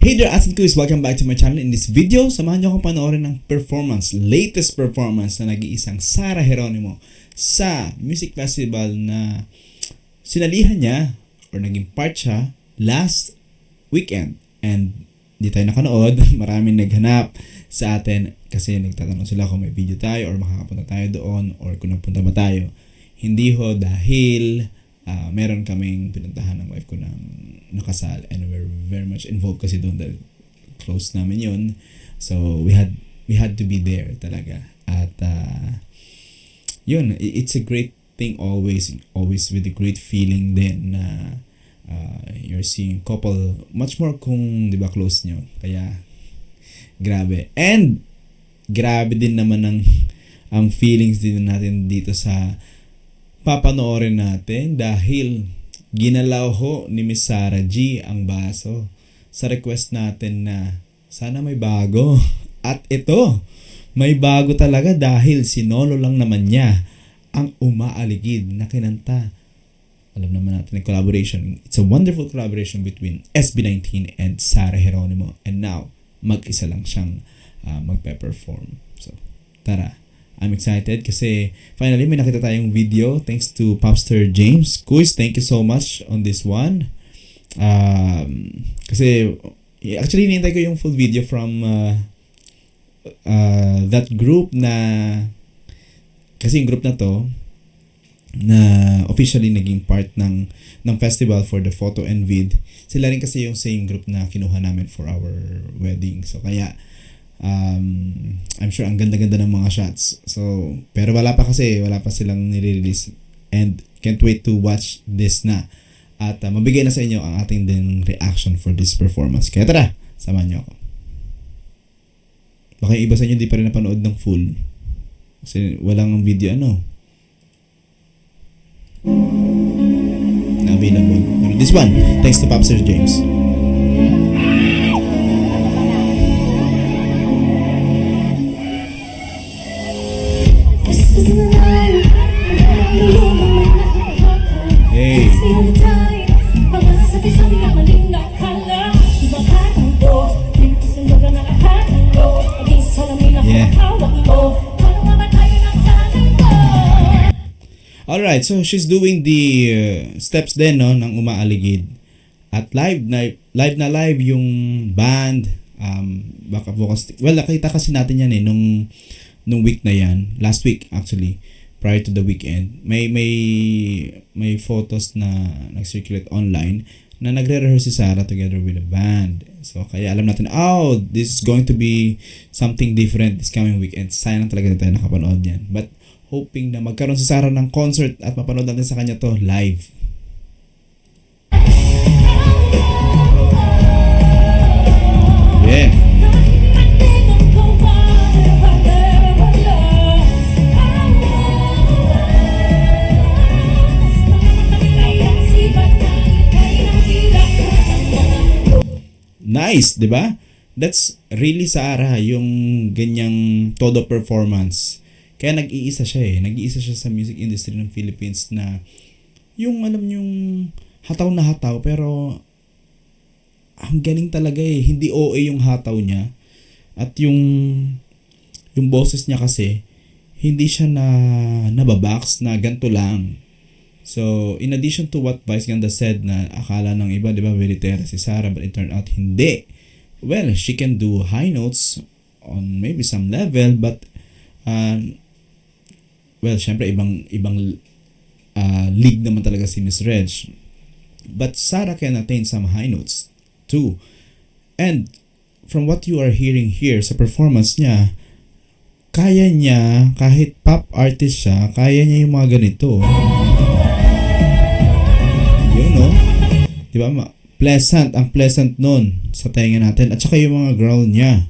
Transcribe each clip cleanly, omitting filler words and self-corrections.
Hey there, Asin Kuis! Welcome back to my channel. In this video, samahan niyo akong panoorin ng latest performance na nag-iisang Sarah Geronimo sa music festival na sinalihan niya or naging part siya last weekend. And di tayo nakanood, maraming naghanap sa atin kasi nagtatanong sila kung may video tayo or makakapunta tayo doon or kung nagpunta ba tayo. Hindi ho dahil meron kaming pinuntahan ng wife ko ng nakasal and we're very much involved kasi doon dahil close namin yun. So we had to be there talaga. At yun, it's a great thing always with a great feeling din na you're seeing couple much more kung di ba close nyo. Kaya grabe. And grabe din naman ang feelings din natin dito sa papanoorin natin dahil ginalaw ho ni Miss Sarah G ang baso sa request natin na sana may bago. At ito, may bago talaga dahil sinolo lang naman niya ang Umaaligid na kinanta. Alam naman natin yung collaboration. It's a wonderful collaboration between SB19 and Sarah Geronimo. And now, mag-isa lang siyang magpe-perform. So, tara. I'm excited kasi finally may nakita tayong video thanks to Popstar James. Kuis, thank you so much on this one. Kasi actually hinihintay ko yung full video from that group na kasi yung group na to na officially naging part ng festival for the photo and vid. Sila rin kasi yung same group na kinuha namin for our wedding. So kaya I'm sure ang ganda-ganda ng mga shots. So, pero wala pa silang nire-release and can't wait to watch this na. At mabigay na sa inyo ang ating din reaction for this performance. Kaya tara, samahan niyo ako. Baka yung iba sa inyo di pa rin napanood ng full. Kasi walang video na available. Pero this one, thanks to Popstar James. Hey. Yeah. Alright, so she's doing the steps din no ng Umaaligid. At live yung band, backup vocals. Well, nakita kasi natin yan nung week na yan, last week actually, prior to the weekend. May photos na nag-circulate online na nagre-rehearse si Sarah together with a band. So kaya alam natin, this is going to be something different this coming weekend. Sayang talaga na tayo nakapanood yan. But hoping na magkaroon si Sarah ng concert at mapanood natin sa kanya to live. Yeah. Nice, 'di ba? That's really Sarah, yung ganyang todo performance. Kaya nag-iisa siya sa music industry ng Philippines na yung alam yung hataw na hataw pero ang galing talaga hindi OA yung hataw niya. At yung boses niya kasi hindi siya nababox na ganito lang. So, in addition to what Vice Ganda said na akala ng iba, di ba, very terra si Sarah, but it turned out hindi. Well, she can do high notes on maybe some level, but well, syempre ibang league naman talaga si Miss Reg. But Sarah can attain some high notes too. And from what you are hearing here sa performance niya, kaya niya, kahit pop artist siya, kaya niya yung mga ganito. Yun, no? Diba? Ang pleasant nun sa tenga natin. At saka yung mga growl niya.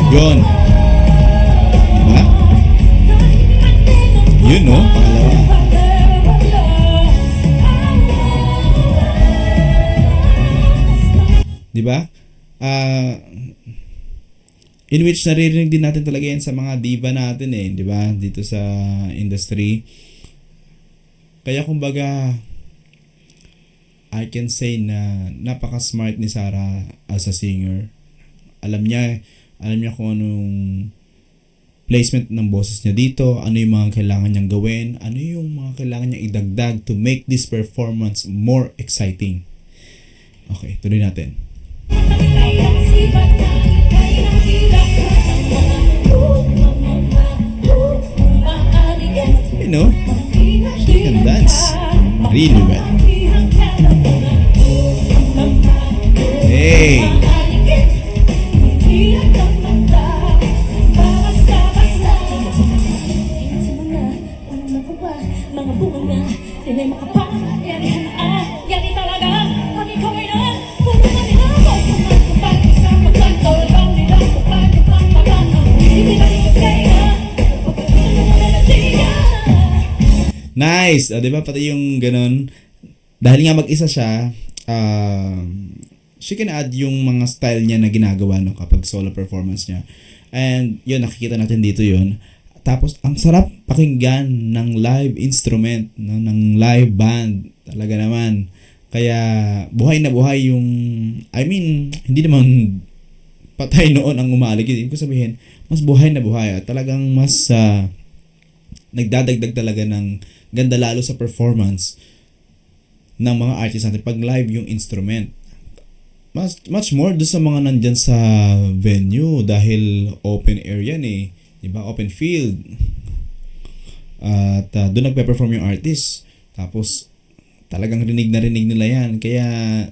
Yun. Diba? Yun, no? Pangalawa. Diba? In which naririnig din natin talaga yan sa mga diva natin di ba? Dito sa industry. Kaya kumbaga I can say na napaka-smart ni Sarah as a singer. Alam niya kung anong placement ng boses niya dito, ano yung mga kailangan niyang gawin, ano yung mga kailangan niyang idagdag to make this performance more exciting. Okay, tuloy natin. You know, she can dance really well. Hey! Nice! O, diba? Pati yung ganun. Dahil nga mag-isa siya, she can add yung mga style niya na ginagawa no, kapag solo performance niya. And yun, nakikita natin dito yun. Tapos, ang sarap pakinggan ng live instrument, no, ng live band. Talaga naman. Kaya, buhay na buhay yung, hindi naman patay noon ang umalig. Ibig ko sabihin, mas buhay na buhay. At talagang mas nagdadagdag talaga ng ganda lalo sa performance ng mga artist natin pag live yung instrument. Much more do sa mga nandyan sa venue dahil open air yan eh. Diba? Open field. At doon nagpe-perform yung artist. Tapos talagang rinig na rinig nila yan. Kaya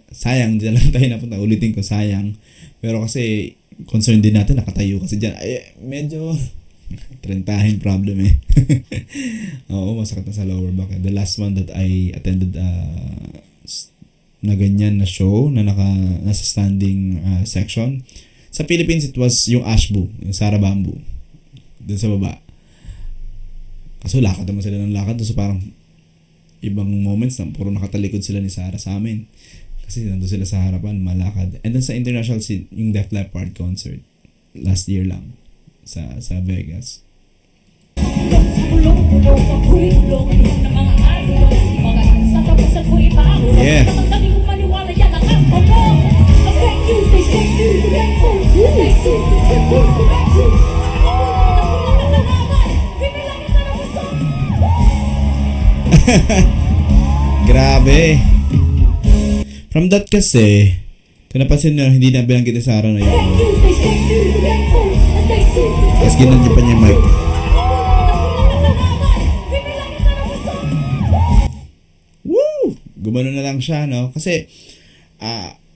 sayang, dyan lang tayo napunta. Ulitin ko, sayang. Pero kasi concern din natin, nakatayo kasi dyan. Ay, medyo trentahin problem eh. Oo, masakit na sa lower back. The last one that I attended na ganyan na show na nasa standing section. Sa Philippines, it was yung Ashbu, yung Sarah Bamboo. Doon sa baba. Kaso lakad naman sila ng lakad. So parang ibang moments na puro nakatalikod sila ni Sarah sa amin. Kasi nandun sila sa harapan, malakad. And then sa international scene, yung Def Leppard concert. Last year lang. Sa Vegas. Yeah. Grabe. From that kasi, kung napansin nyo, hindi na bilang kita sa araw na yun. Tapos ginanyan pa niya yung mic. Woo! Gumano na lang siya, no? Kasi,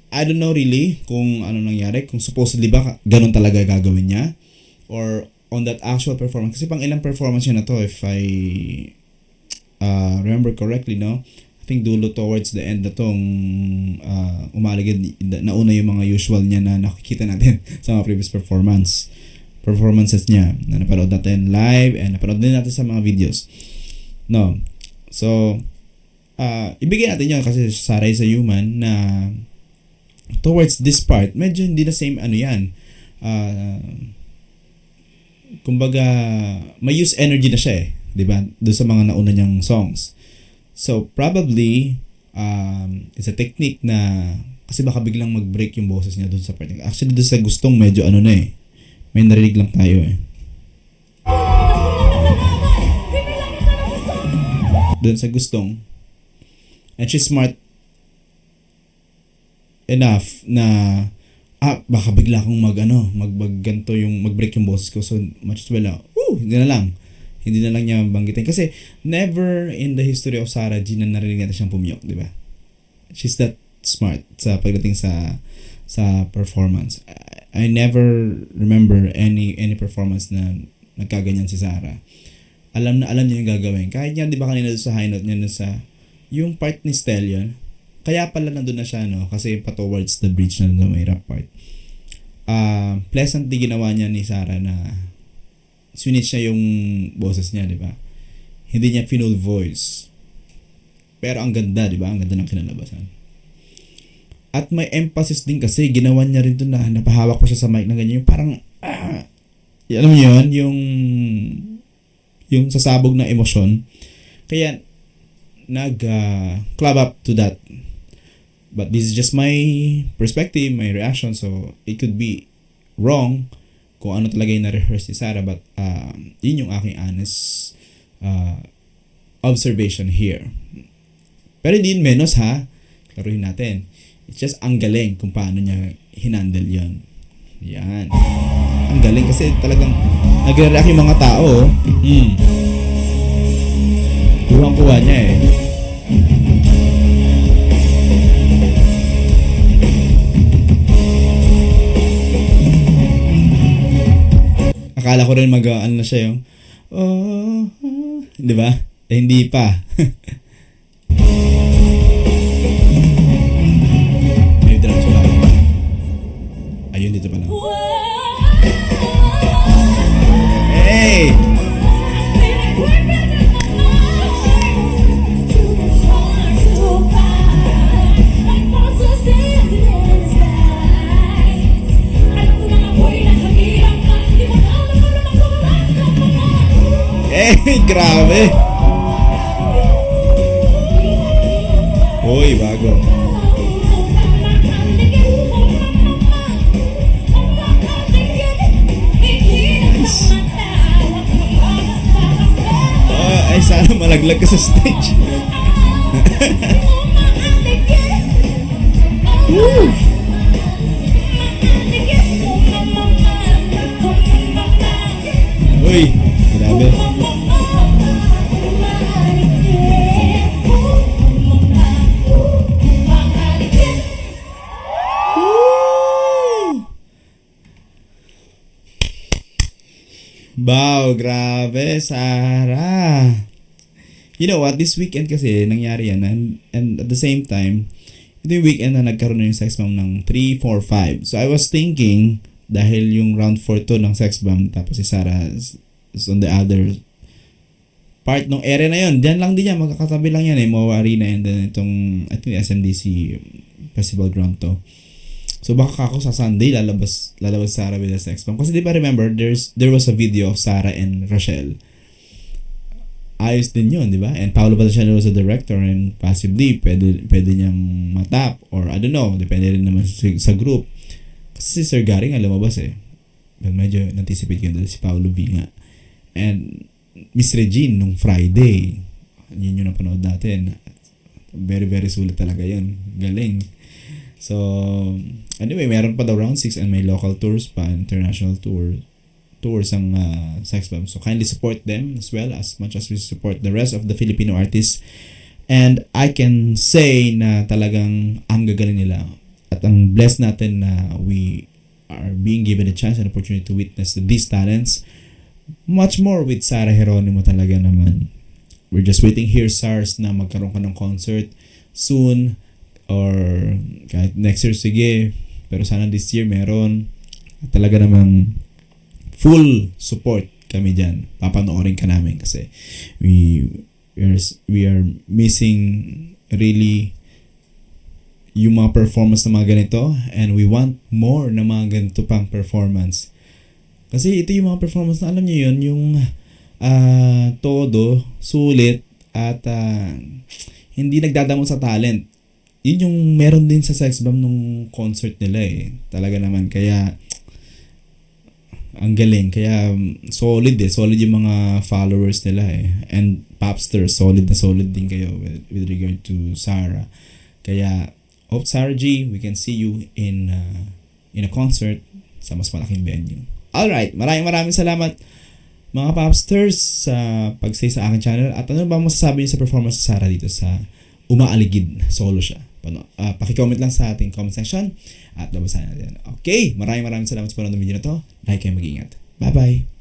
I don't know really kung ano nangyari. Kung supposedly ba ganun talaga gagawin niya. Or on that actual performance. Kasi pang ilang performance niya na to, if I remember correctly, no? I think dulo towards the end na tong umaligid. Nauna yung mga usual niya na nakikita natin sa mga previous performances niya na napanood natin live and napanood din natin sa mga videos. No. So, ibigay natin yun kasi saray sa human na towards this part, medyo hindi na same ano yan. Kumbaga, may use energy na siya eh. Diba? Doon sa mga nauna niyang songs. So, probably, it's a technique na kasi baka biglang mag-break yung boses niya doon sa part. Actually, doon sa gustong medyo ano na eh. May narinig lang tayo eh. Doon sa gustong. And she's smart enough na baka bigla akong magganto yung mag-break yung boses ko. So, much as well, hindi na lang niya banggitin. Kasi, never in the history of Sarah G na narinig natin siyang pumiyok, di ba? She's that smart sa pagdating sa performance. I never remember any performance na nagkaganyan si Sarah. Alam niya yung gagawin. Kahit yan, di ba kanina doon sa high note niya sa yung part ni Stellion, kaya pala nandun na siya, no? Kasi pa towards the bridge na may rap part. Pleasantly ginawa niya ni Sarah na switch niya yung boses niya, di ba? Hindi niya full voice. Pero ang ganda, di ba? Ang ganda ng kinalabasan. At may emphasis din kasi ginawa niya rin doon na napahawak pa siya sa mic na ganyan. Yung parang, alam mo yun, yung sasabog na emosyon. Kaya, club up to that. But this is just my perspective, my reaction. So, it could be wrong kung ano talaga yung na-rehearse ni Sarah. But, yun yung aking honest observation here. Pero hindi yun menos ha. Klaruhin natin. It's just ang galing kung paano niya hinandle yun. Yan. Ang galing kasi talagang nagre-react yung mga tao. Kuhang-kuha niya eh. Akala ko rin ano na siya yung di ba? Hindi pa. May drums wala. Ayun, dito pala. Hey! Eh, grabe. Uy, bago. Nice. Oh, ay, sana malaglag ka sa stage. Woo! Uy, grabe. Wow, grabe, Sarah. You know what, this weekend kasi nangyari yan and at the same time, ito yung weekend na nagkaroon na yung Sex Bomb ng 3, 4, 5. So I was thinking, dahil yung round 4 to ng Sex Bomb, tapos si Sarah is on the other part ng area na yun. Diyan lang din yan, magkakatabi lang yan eh, Moa Arena and then itong, I think SMDC Festival Ground to. So baka ako sa Sunday lalabas Sarah with the Sex Bomb. Kasi di ba remember, there was a video of Sarah and Rochelle. Ayos din yun, di ba? And Paolo Balasiano was a director and possibly pwede niyang matap or I don't know, depende rin naman sa group. Kasi si Sir Gary nga lumabas eh. But medyo anticipate ko doon si Paolo B nga. And Miss Regine nung Friday. Yun yung napanood natin. Very, very sulit talaga yun. Galing. So, anyway, meron pa daw round 6 and may local tours pa, international tours ang Sex Bomb. So, kindly support them as well as much as we support the rest of the Filipino artists. And I can say na talagang ang gagaling nila. At ang blessed natin na we are being given a chance and opportunity to witness these talents. Much more with Sarah Geronimo talaga naman. We're just waiting here, SARS, na magkaroon ka ng concert soon. Or kahit next year, sige. Pero sana this year meron. At talaga namang full support kami dyan. Papanoorin ka namin kasi we are missing really yung mga performance na mga ganito and we want more na mga ganito pang performance. Kasi ito yung mga performance na alam niyo yun, yung todo, sulit at hindi nagdadamot sa talent. Yun yung meron din sa Sex Bomb nung concert nila eh. Talaga naman kaya ang galing. Kaya solid yung mga followers nila eh. And Popster, solid din kayo with regard to Sarah. Kaya Sarah G, we can see you in a concert sa mas malaking venue. Alright, maraming salamat mga Popsters sa pag-stay sa aking channel. At ano ba masasabi niyo sa performance sa Sarah dito sa Umaaligid? Solo siya. Paki-comment lang sa ating comment section at labasan natin. Okay, maraming salamat sa panonood ng video na to. Like kayo, mag-ingat. Bye-bye!